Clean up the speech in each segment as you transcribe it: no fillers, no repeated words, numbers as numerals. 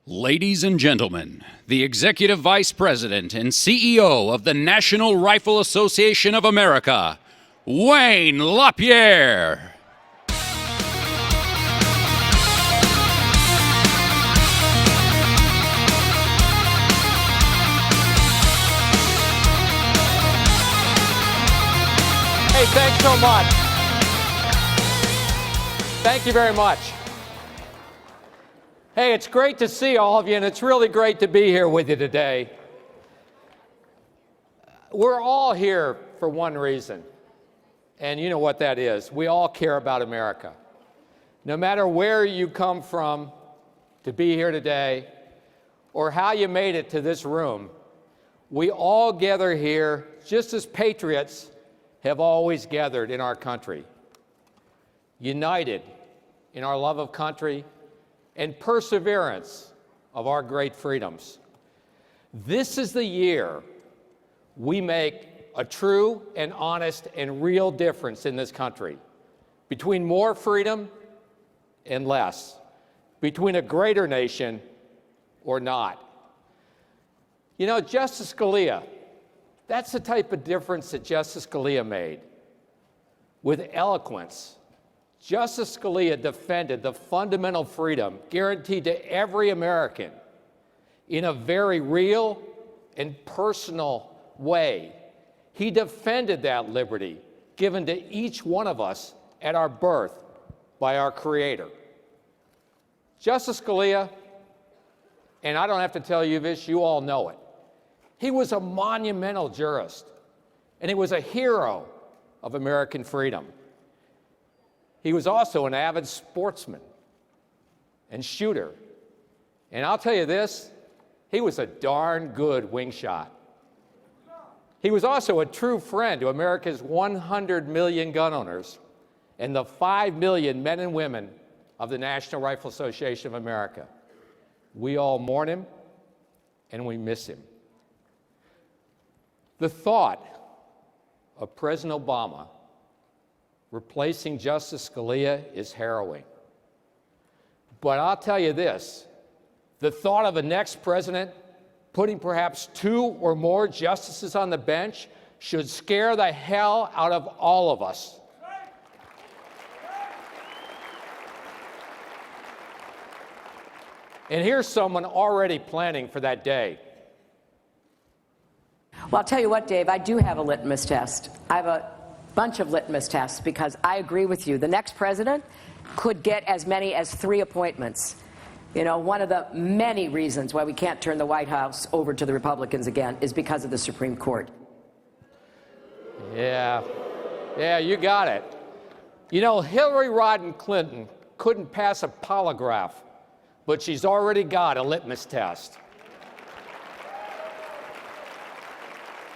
Ladies and gentlemen, the Executive Vice President and CEO of the National Rifle Association of America, Wayne LaPierre. Hey, thanks so much. Thank you very much. Hey, it's great to see all of you, and it's really great to be here with you today. We're all here for one reason, and you know what that is. We all care about America. No matter where you come from to be here today, or how you made it to this room, we all gather here just as patriots have always gathered in our country, united in our love of country and perseverance of our great freedoms. This is the year we make a true and honest and real difference in this country, between more freedom and less, between a greater nation or not. You know, Justice Scalia, that's the type of difference that Justice Scalia made. With eloquence, Justice Scalia defended the fundamental freedom guaranteed to every American in a very real and personal way. He defended that liberty given to each one of us at our birth by our Creator. Justice Scalia, and I don't have to tell you this, you all know it, he was a monumental jurist, and he was a hero of American freedom. He was also an avid sportsman and shooter. And I'll tell you this, he was a darn good wing shot. He was also a true friend to America's 100 million gun owners and the 5 million men and women of the National Rifle Association of America. We all mourn him, and we miss him. The thought of President Obama replacing Justice Scalia is harrowing. But I'll tell you this, the thought of a next president putting perhaps 2 or more justices on the bench should scare the hell out of all of us. And here's someone already planning for that day. Well, I'll tell you what, Dave, I do have a litmus test. I have a bunch of litmus tests because I agree with you. The next president could get as many as 3 appointments. You know, one of the many reasons why we can't turn the White House over to the Republicans again is because of the Supreme Court. Yeah, you got it. You know, Hillary Rodham Clinton couldn't pass a polygraph, but she's already got a litmus test.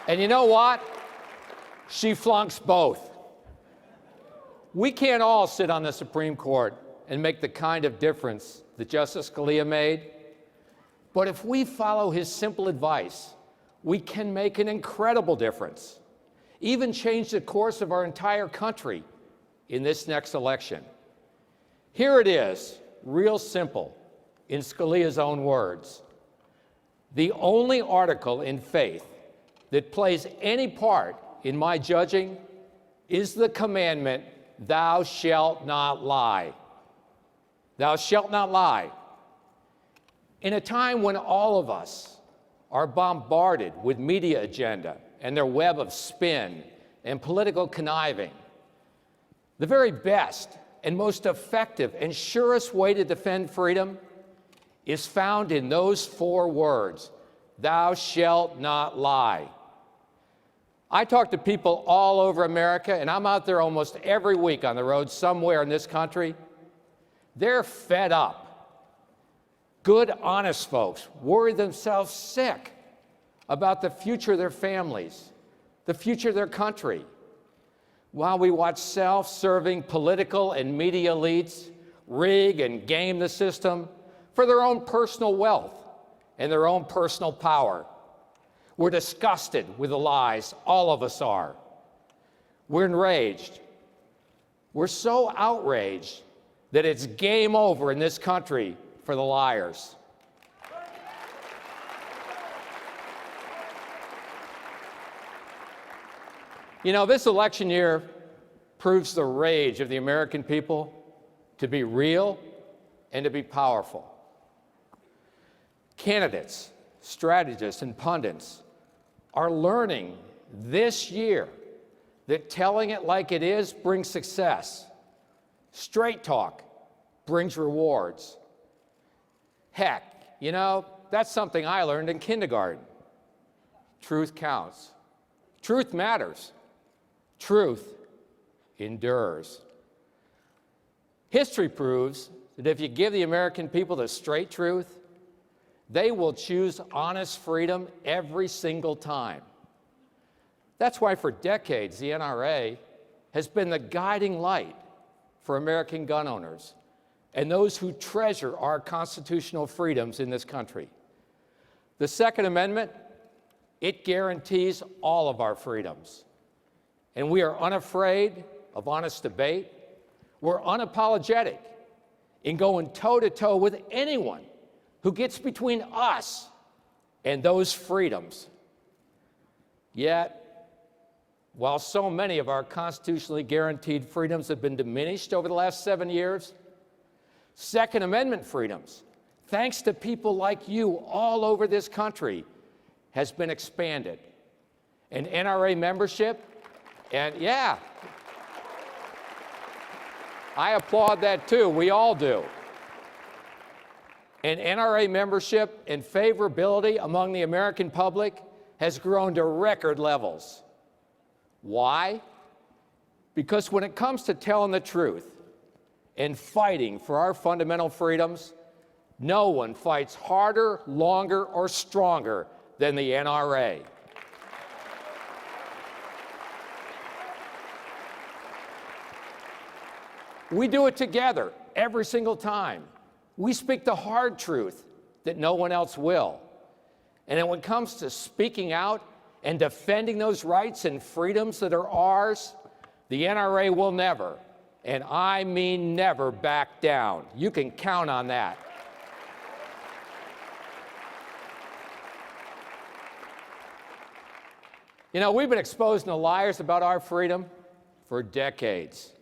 And you know what? She flunks both. We can't all sit on the Supreme Court and make the kind of difference that Justice Scalia made. But if we follow his simple advice, we can make an incredible difference, even change the course of our entire country in this next election. Here it is, real simple, in Scalia's own words. The only article in faith that plays any part in my judging is the commandment, thou shalt not lie. Thou shalt not lie. In a time when all of us are bombarded with media agenda and their web of spin and political conniving, the very best and most effective and surest way to defend freedom is found in those 4 words, thou shalt not lie. I talk to people all over America, and I'm out there almost every week on the road somewhere in this country. They're fed up. Good, honest folks worry themselves sick about the future of their families, the future of their country, while we watch self-serving political and media elites rig and game the system for their own personal wealth and their own personal power. We're disgusted with the lies, all of us are. We're enraged. We're so outraged that it's game over in this country for the liars. You know, this election year proves the rage of the American people to be real and to be powerful. Candidates, strategists, and pundits are learning this year that telling it like it is brings success. Straight talk brings rewards. Heck, you know, that's something I learned in kindergarten. Truth counts. Truth matters. Truth endures. History proves that if you give the American people the straight truth, they will choose honest freedom every single time. That's why for decades the NRA has been the guiding light for American gun owners and those who treasure our constitutional freedoms in this country. The Second Amendment, it guarantees all of our freedoms. And we are unafraid of honest debate. We're unapologetic in going toe-to-toe with anyone who gets between us and those freedoms. Yet, while so many of our constitutionally guaranteed freedoms have been diminished over the last 7 years, Second Amendment freedoms, thanks to people like you all over this country, has been expanded. And NRA membership, and yeah, I applaud that too, we all do. And NRA membership and favorability among the American public has grown to record levels. Why? Because when it comes to telling the truth and fighting for our fundamental freedoms, no one fights harder, longer, or stronger than the NRA. We do it together every single time. We speak the hard truth that no one else will. And when it comes to speaking out and defending those rights and freedoms that are ours, the NRA will never, and I mean never, back down. You can count on that. You know, we've been exposing the liars about our freedom for decades,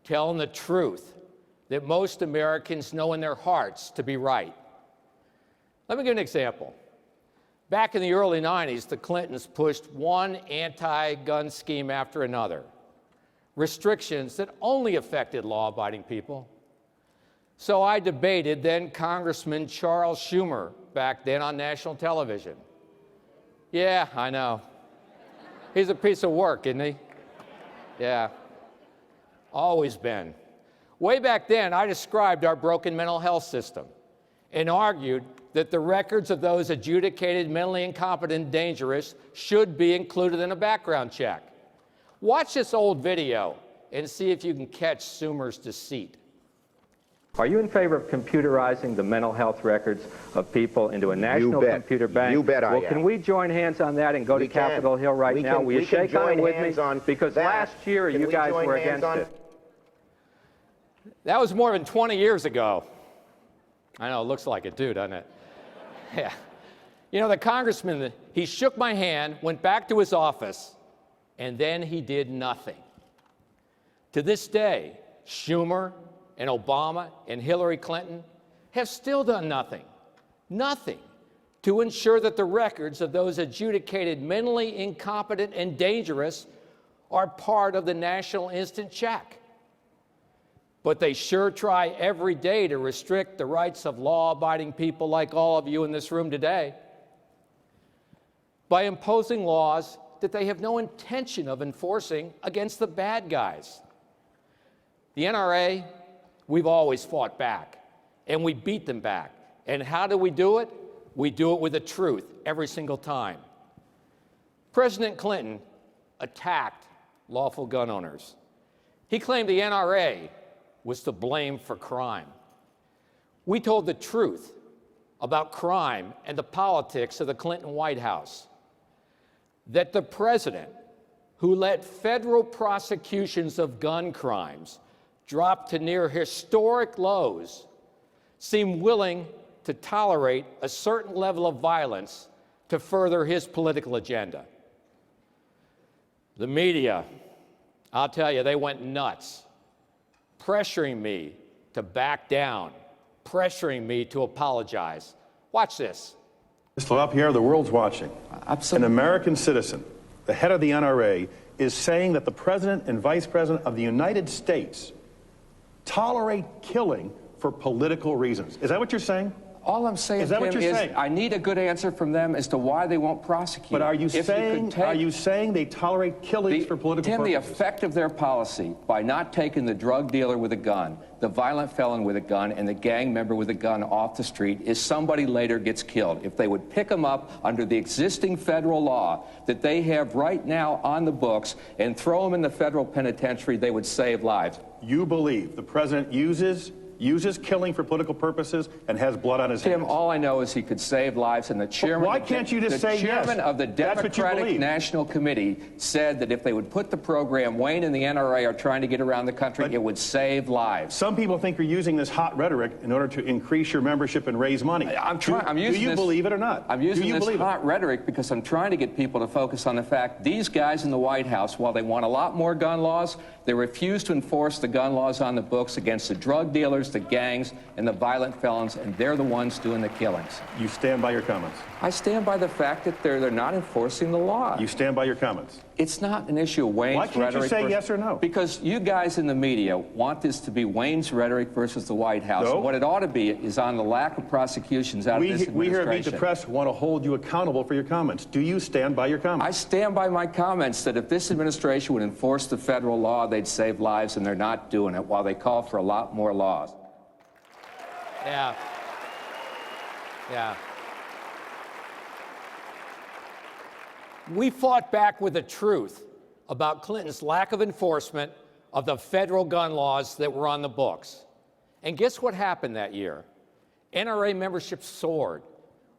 telling the truth that most Americans know in their hearts to be right. Let me give an example. Back in the early 90s, the Clintons pushed one anti-gun scheme after another, restrictions that only affected law-abiding people. So I debated then Congressman Charles Schumer back then on national television. Yeah, I know. He's a piece of work, isn't he? Yeah, always been. Way back then, I described our broken mental health system and argued that the records of those adjudicated mentally incompetent and dangerous should be included in a background check. Watch this old video and see if you can catch Schumer's deceit. Are you in favor of computerizing the mental health records of people into a national computer bank? You bet I am. Well, can we join hands on that and go to Capitol Hill right now? Will you shake on it with me? Because last year you guys were against it. That was more than 20 years ago. I know, it looks like it too, doesn't it? Yeah. You know, the congressman, he shook my hand, went back to his office, and then he did nothing. To this day, Schumer and Obama and Hillary Clinton have still done nothing, nothing, to ensure that the records of those adjudicated mentally incompetent and dangerous are part of the National Instant Check. But they sure try every day to restrict the rights of law-abiding people like all of you in this room today by imposing laws that they have no intention of enforcing against the bad guys. The NRA, we've always fought back, and we beat them back. And how do we do it? We do it with the truth every single time. President Clinton attacked lawful gun owners. He claimed the NRA was to blame for crime. We told the truth about crime and the politics of the Clinton White House. That the president, who let federal prosecutions of gun crimes drop to near historic lows, seemed willing to tolerate a certain level of violence to further his political agenda. The media, I'll tell you, they went nuts, pressuring me to back down, pressuring me to apologize. Watch this. Mr. LaPierre, the world's watching. Absolutely. An American citizen, the head of the NRA, is saying that the President and Vice President of the United States tolerate killing for political reasons. Is that what you're saying? All I'm saying, Is that what Tim, you're is saying? I need a good answer from them as to why they won't prosecute. But are you If saying could take they tolerate killings for political Tim, purposes? the effect of their policy by not taking the drug dealer with a gun, the violent felon with a gun, and the gang member with a gun off the street is somebody later gets killed. If they would pick them up under the existing federal law that they have right now on the books and throw them in the federal penitentiary, they would save lives. You believe the President uses killing for political purposes and has blood on his hands? Tim, all I know is he could save lives, and the chairman, why can't you just say yes? The chairman of the That's what you Democratic believe. National Committee said that if they would put the program Wayne and the NRA are trying to get around the country, it would save lives. Some people think you're using this hot rhetoric in order to increase your membership and raise money. Do you believe it or not? I'm using this hot rhetoric because I'm trying to get people to focus on the fact these guys in the White House, while they want a lot more gun laws, they refuse to enforce the gun laws on the books against the drug dealers, the gangs, and the violent felons, and they're the ones doing the killings. You stand by your comments? I stand by the fact that they're not enforcing the law. You stand by your comments? It's not an issue of Wayne's rhetoric. Why can't you say yes or no? Because you guys in the media want this to be Wayne's rhetoric versus the White House. No. And what it ought to be is on the lack of prosecutions out of this administration. We here at Meet the Press want to hold you accountable for your comments. Do you stand by your comments? I stand by my comments that if this administration would enforce the federal law, they'd save lives, and they're not doing it, while they call for a lot more laws. Yeah. Yeah. We fought back with the truth about Clinton's lack of enforcement of the federal gun laws that were on the books. And guess what happened that year? NRA membership soared.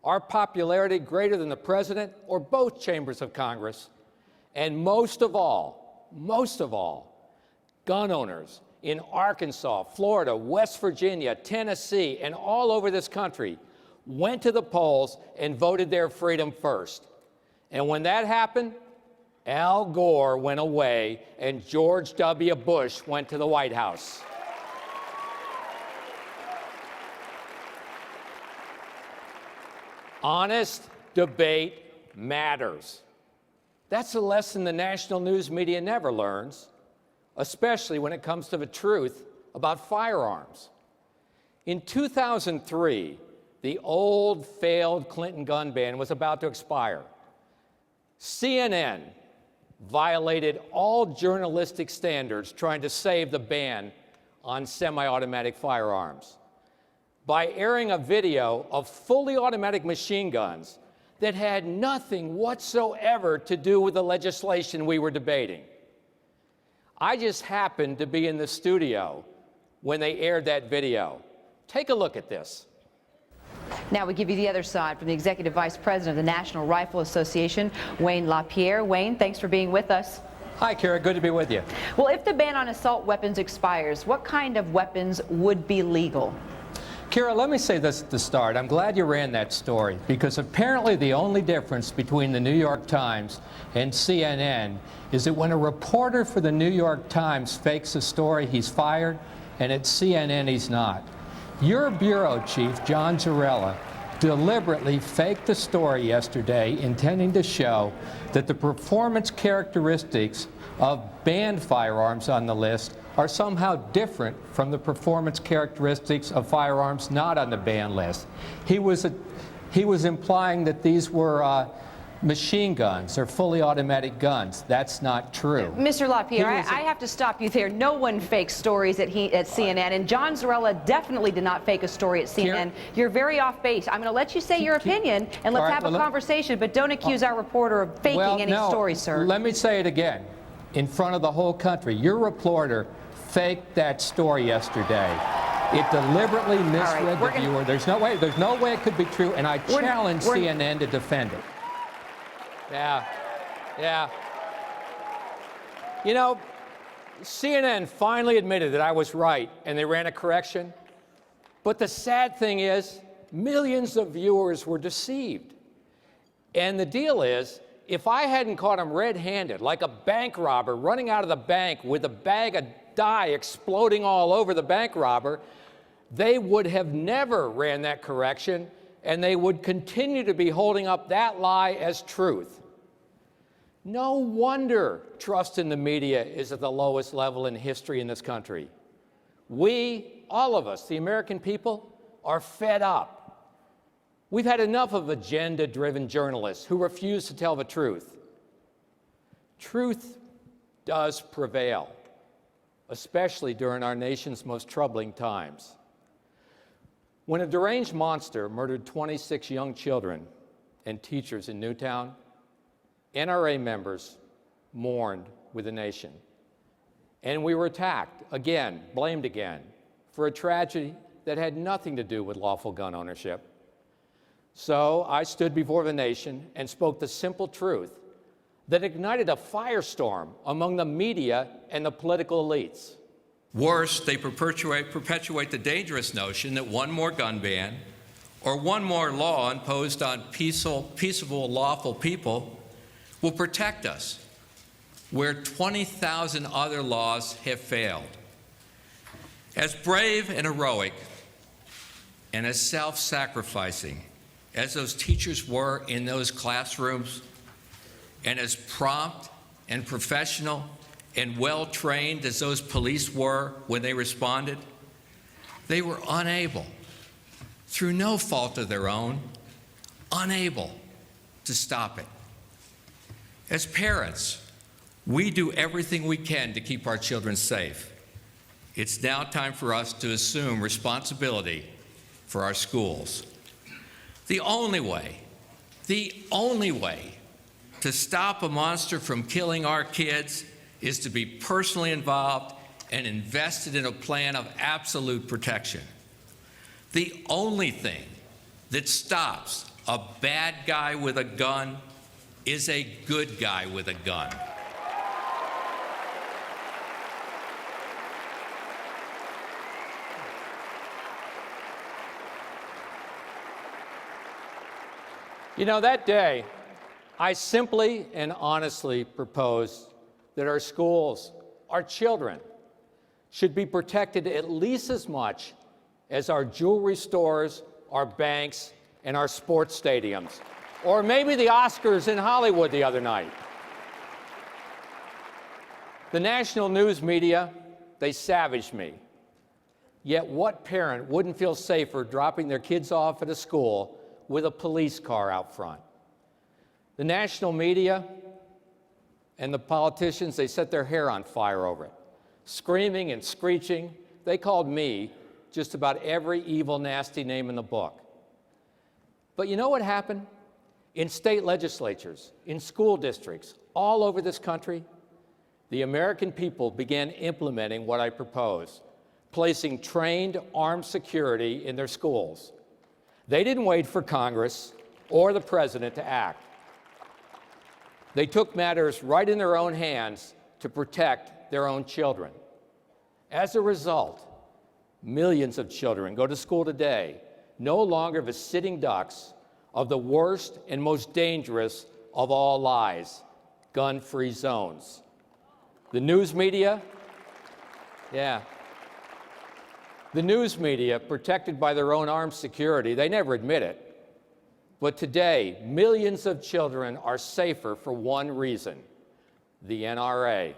Our popularity greater than the president or both chambers of Congress. And most of all, gun owners in Arkansas, Florida, West Virginia, Tennessee, and all over this country went to the polls and voted their freedom first. And when that happened, Al Gore went away and George W. Bush went to the White House. Honest debate matters. That's a lesson the national news media never learns, especially when it comes to the truth about firearms. In 2003, the old failed Clinton gun ban was about to expire. CNN violated all journalistic standards trying to save the ban on semi-automatic firearms by airing a video of fully automatic machine guns that had nothing whatsoever to do with the legislation we were debating. I just happened to be in the studio when they aired that video. Take a look at this. Now we give you the other side from the Executive Vice President of the National Rifle Association, Wayne LaPierre. Wayne, thanks for being with us. Hi, Kara. Good to be with you. Well, if the ban on assault weapons expires, what kind of weapons would be legal? Kara, let me say this at the start. I'm glad you ran that story, because apparently the only difference between the New York Times and CNN is that when a reporter for the New York Times fakes a story, he's fired, and at CNN, he's not. Your bureau chief, John Zarella, deliberately faked the story yesterday, intending to show that the performance characteristics of banned firearms on the list are somehow different from the performance characteristics of firearms not on the ban list. He was implying that these were machine guns or fully automatic guns. That's not true. Mr. LaPierre, I have to stop you there. No one fakes stories at CNN, and John Zarella definitely did not fake a story at CNN. You're very off base. I'm going to let you say your opinion, and let's have a conversation, but don't accuse our reporter of faking any story, sir. Let me say it again in front of the whole country. Your reporter faked that story yesterday. It deliberately misread the viewer. There's no way it could be true, and I challenge CNN to defend it. Yeah. You know, CNN finally admitted that I was right, and they ran a correction. But the sad thing is, millions of viewers were deceived. And the deal is, if I hadn't caught him red-handed, like a bank robber running out of the bank with a bag of dye exploding all over the bank robber, they would have never ran that correction, and they would continue to be holding up that lie as truth. No wonder trust in the media is at the lowest level in history in this country. We, all of us, the American people, are fed up. We've had enough of agenda-driven journalists who refuse to tell the truth. Truth does prevail, especially during our nation's most troubling times. When a deranged monster murdered 26 young children and teachers in Newtown, NRA members mourned with the nation. And we were attacked again, blamed again, for a tragedy that had nothing to do with lawful gun ownership. So I stood before the nation and spoke the simple truth that ignited a firestorm among the media and the political elites. Worse, they perpetuate the dangerous notion that one more gun ban or one more law imposed on peaceable, lawful people will protect us, where 20,000 other laws have failed. As brave and heroic and as self-sacrificing as those teachers were in those classrooms, and as prompt and professional and well-trained as those police were when they responded, they were unable, through no fault of their own, unable to stop it. As parents, we do everything we can to keep our children safe. It's now time for us to assume responsibility for our schools. The only way to stop a monster from killing our kids is to be personally involved and invested in a plan of absolute protection. The only thing that stops a bad guy with a gun is a good guy with a gun. You know, that day, I simply and honestly proposed that our schools, our children, should be protected at least as much as our jewelry stores, our banks, and our sports stadiums, or maybe the Oscars in Hollywood the other night. The national news media, they savaged me. Yet what parent wouldn't feel safer dropping their kids off at a school with a police car out front? The national media and the politicians, they set their hair on fire over it. Screaming and screeching, they called me just about every evil, nasty name in the book. But you know what happened? In state legislatures, in school districts, all over this country, the American people began implementing what I proposed, placing trained armed security in their schools. They didn't wait for Congress or the president to act. They took matters right in their own hands to protect their own children. As a result, millions of children go to school today no longer the sitting ducks of the worst and most dangerous of all lies, gun-free zones. The news media, the news media, protected by their own armed security, they never admit it. But today, millions of children are safer for one reason: the NRA.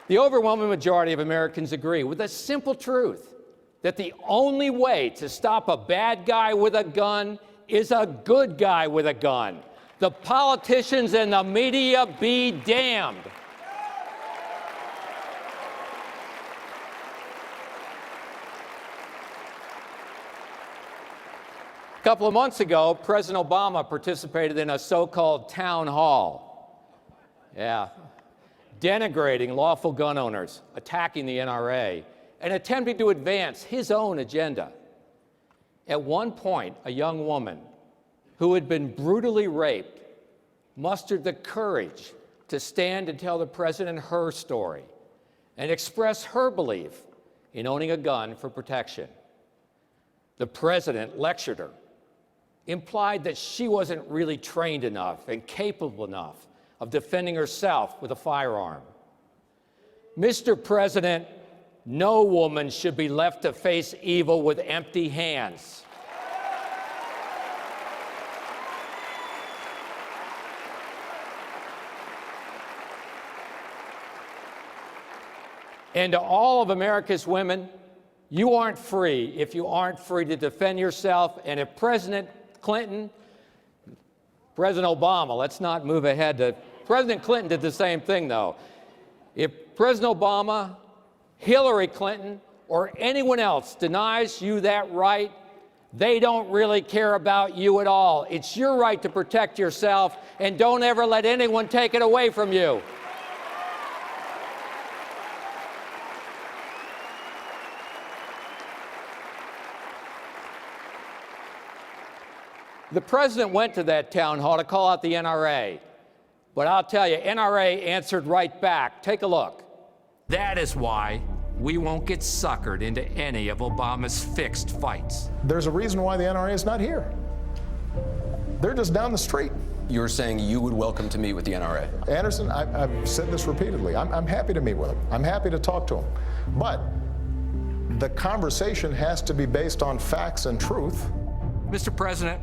The overwhelming majority of Americans agree with the simple truth that the only way to stop a bad guy with a gun is a good guy with a gun. The politicians and the media be damned. A couple of months ago, President Obama participated in a so-called town hall. Denigrating lawful gun owners, attacking the NRA, and attempting to advance his own agenda. At one point, a young woman who had been brutally raped mustered the courage to stand and tell the president her story and express her belief in owning a gun for protection. the president lectured her, implied that she wasn't really trained enough and capable enough of defending herself with a firearm. Mr. President, no woman should be left to face evil with empty hands. And to all of America's women, you aren't free if you aren't free to defend yourself. And if President Clinton, President Obama, let's not move ahead to, President Clinton did the same thing though. If President Obama, Hillary Clinton, or anyone else denies you that right, they don't really care about you at all. It's your right to protect yourself, and don't ever let anyone take it away from you. The president went to that town hall to call out the NRA. But I'll tell you, NRA answered right back. Take a look. That is why we won't get suckered into any of Obama's fixed fights. There's a reason why the NRA is not here. They're just down the street. You're saying you would welcome to meet with the NRA? Anderson, I've said this repeatedly. I'm happy to meet with them. I'm happy to talk to them. But the conversation has to be based on facts and truth. Mr. President,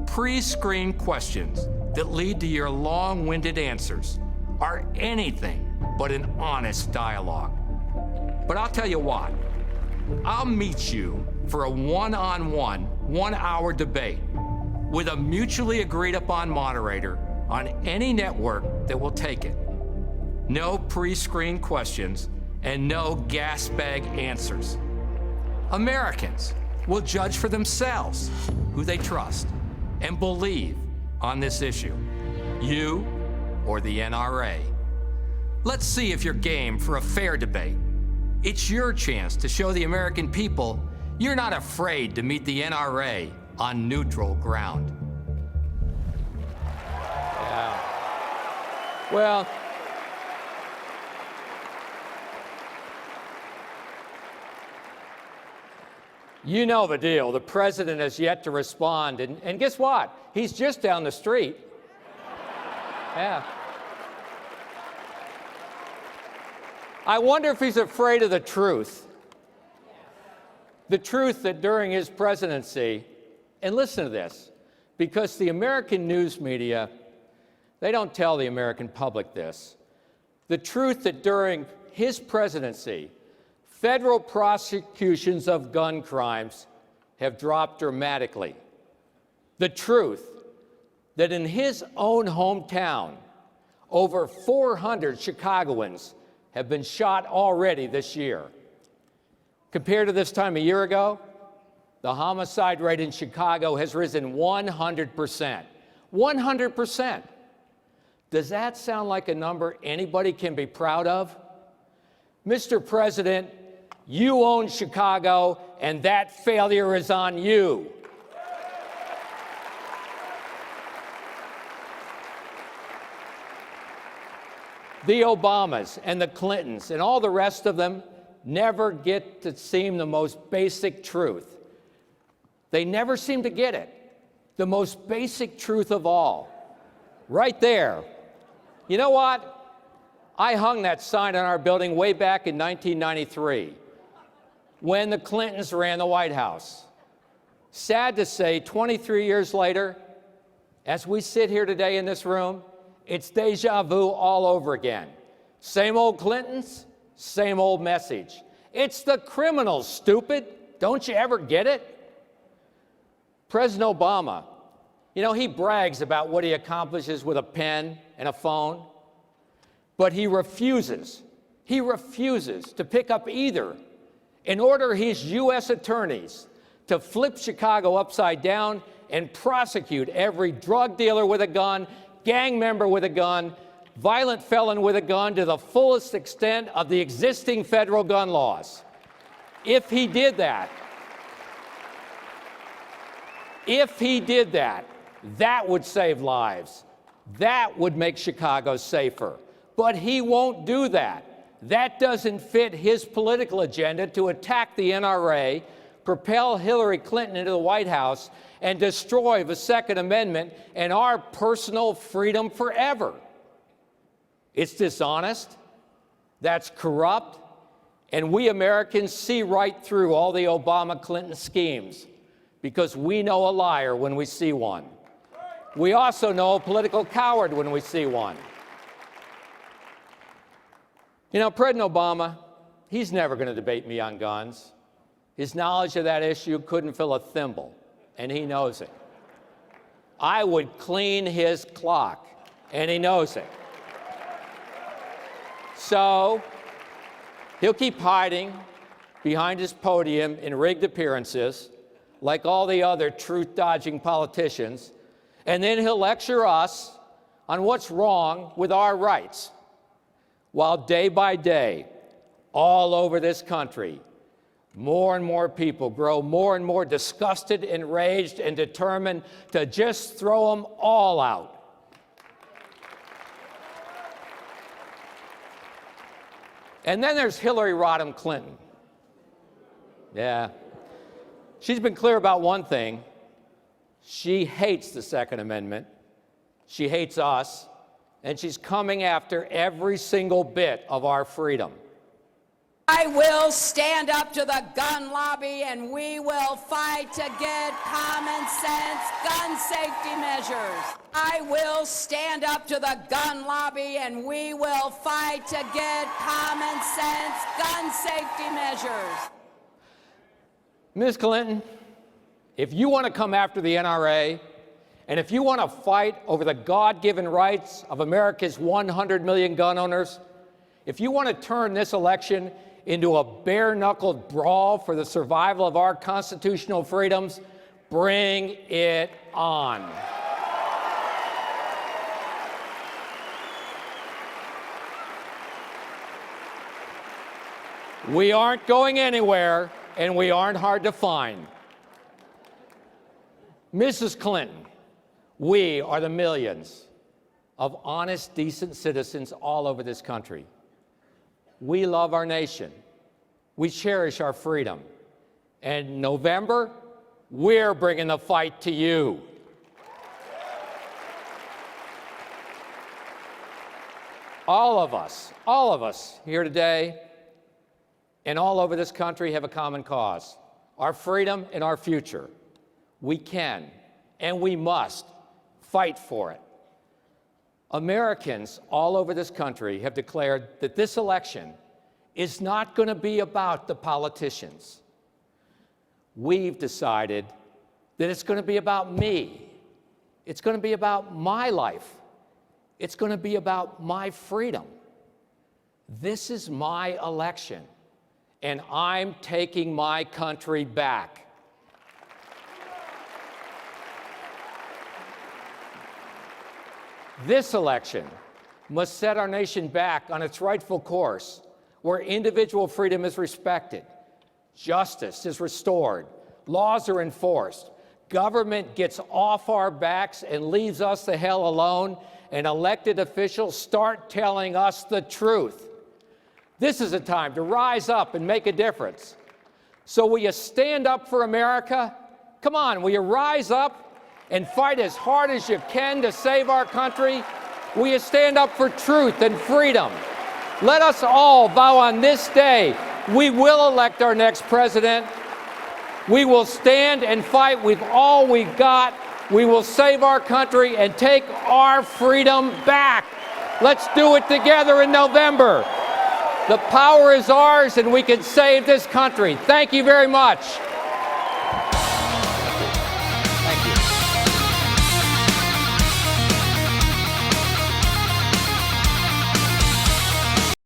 pre-screened questions that lead to your long-winded answers are anything but an honest dialogue. But I'll tell you what, I'll meet you for a one-on-one, one-hour debate with a mutually agreed upon moderator on any network that will take it. No pre-screened questions and no gas bag answers. Americans will judge for themselves who they trust and believe on this issue, you or the NRA. Let's see if you're game for a fair debate. It's your chance to show the American people you're not afraid to meet the NRA on neutral ground. Yeah. Well, you know the deal. The president has yet to respond. And guess what? He's just down the street. Yeah. I wonder if he's afraid of the truth. The truth that during his presidency, and listen to this, because the American news media, they don't tell the American public this. The truth that during his presidency, federal prosecutions of gun crimes have dropped dramatically. The truth that in his own hometown, over 400 Chicagoans have been shot already this year. Compared to this time a year ago, the homicide rate in Chicago has risen 100%. 100%. Does that sound like a number anybody can be proud of? Mr. President, you own Chicago, and that failure is on you. The Obamas and the Clintons and all the rest of them never get to seem the most basic truth. They never seem to get it. The most basic truth of all. Right there. You know what? I hung that sign on our building way back in 1993 when the Clintons ran the White House. Sad to say, 23 years later, as we sit here today in this room, it's deja vu all over again. Same old Clintons, same old message. It's the criminals, stupid. Don't you ever get it? President Obama, you know, he brags about what he accomplishes with a pen and a phone, but he refuses to pick up either and order his U.S. attorneys to flip Chicago upside down and prosecute every drug dealer with a gun, gang member with a gun, violent felon with a gun to the fullest extent of the existing federal gun laws. If he did that, that would save lives. That would make Chicago safer. But he won't do that. That doesn't fit his political agenda to attack the NRA, propel Hillary Clinton into the White House and destroy the Second Amendment and our personal freedom forever. It's dishonest, that's corrupt, and we Americans see right through all the Obama-Clinton schemes because we know a liar when we see one. We also know a political coward when we see one. You know, President Obama, he's never going to debate me on guns. His knowledge of that issue couldn't fill a thimble, and he knows it. I would clean his clock, and he knows it. So he'll keep hiding behind his podium in rigged appearances, like all the other truth-dodging politicians, and then he'll lecture us on what's wrong with our rights, while day by day, all over this country, more and more people grow more and more disgusted, enraged, and determined to just throw them all out. And then there's Hillary Rodham Clinton. Yeah. She's been clear about one thing. She hates the Second Amendment. She hates us. And she's coming after every single bit of our freedom. I will stand up to the gun lobby, and we will fight to get common sense gun safety measures. I will stand up to the gun lobby, and we will fight to get common sense gun safety measures. Ms. Clinton, if you want to come after the NRA, and if you want to fight over the God-given rights of America's 100 million gun owners, if you want to turn this election into a bare-knuckled brawl for the survival of our constitutional freedoms, bring it on. We aren't going anywhere, and we aren't hard to find. Mrs. Clinton, we are the millions of honest, decent citizens all over this country. We love our nation. We cherish our freedom. And in November, we're bringing the fight to you. All of us here today and all over this country have a common cause, our freedom and our future. We can and we must fight for it. Americans all over this country have declared that this election is not going to be about the politicians. We've decided that it's going to be about me. It's going to be about my life. It's going to be about my freedom. This is my election, and I'm taking my country back. This election must set our nation back on its rightful course, where individual freedom is respected, justice is restored, laws are enforced, government gets off our backs and leaves us the hell alone, and elected officials start telling us the truth. This is a time to rise up and make a difference. So will you stand up for America? Come on, will you rise up and fight as hard as you can to save our country? Will you stand up for truth and freedom? Let us all vow on this day, we will elect our next president. We will stand and fight with all we've got. We will save our country and take our freedom back. Let's do it together in November. The power is ours, and we can save this country. Thank you very much.